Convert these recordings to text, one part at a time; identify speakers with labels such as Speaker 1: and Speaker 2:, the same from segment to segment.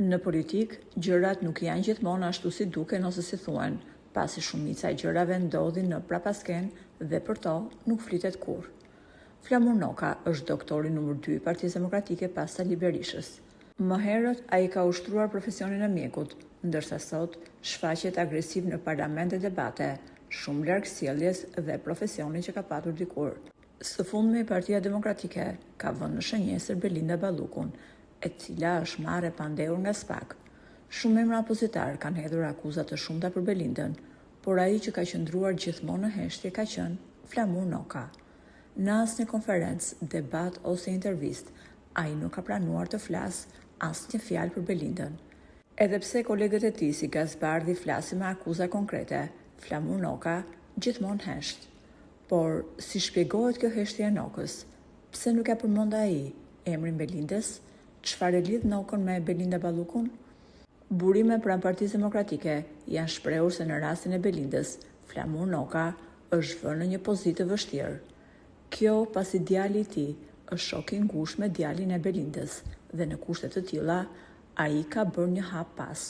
Speaker 1: Në politik, gjërat nuk janë gjithmonë ashtu si duken ose si thuhen, pasi shumica e gjërave ndodhin në prapasken dhe për to nuk flitet kurrë. Flamur Noka është doktori numër 2 i Partisë Demokratike pas Sali Berishës. Më herët ai ka ushtruar profesionin e mjekut, ndërsa sot shfaqet agresiv në parlament e debate, shumë larg sjelljes dhe profesionit që ka patur dikur. Së fundmi, Partia Demokratike ka vënë në shënjesër Belinda Ballukun, e cila është marrë e pandehur nga SPAK. Shumë membra opozitar kanë hedhur akuza të shumta për Belindën, por ai që ka qëndruar gjithmonë në heshtje ka qenë Flamur Noka. Në asnjë konferencë, debat ose intervistë, ai nuk ka pranuar të flasë asnjë fjalë për Belindën. Edhe pse kolegët e tij si Gazbardhi flasin me akuza konkrete, Flamur Noka gjithmonë hesht. Por si shpjegohet kjo heshtje e Nokës? Pse nuk ja përmend ai emrin Belindës? Çfarë lidh Nokën me Belinda Ballukun? Burime pranë Partisë Demokratike janë shprehur se në rastin e Belindës, Flamur Noka është vënë në një pozitë të vështirë. Kjo pasi djali i tij është shok i ngushtë me djalin e Belindës dhe në kushte të tilla ai ka bërë një hap pas.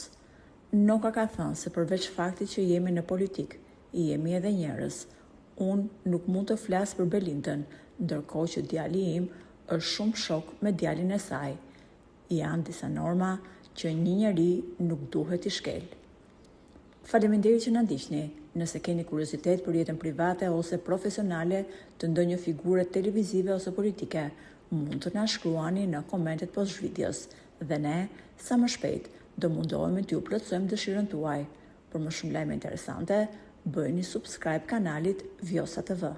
Speaker 1: Noka ka thënë se përveç faktit që jemi në politik, jemi edhe njerëz. Unë nuk mund të flas për Belindën, ndërkohë që djali im është shumë shok me djalin e saj. Janë disa norma që një njeri nuk duhet i shkel. Faleminderit që na ndiqni. Nëse keni kuriozitet për jetën private ose profesionale të ndonjë figure televizive ose politike, mund të na shkruani në komentet poshtë videos dhe ne, sa më shpejt, do mundohemi t'ju plotësojmë dëshirën tuaj. Për më shumë lajme interesante, bëjeni subscribe kanalit Vjosa TV.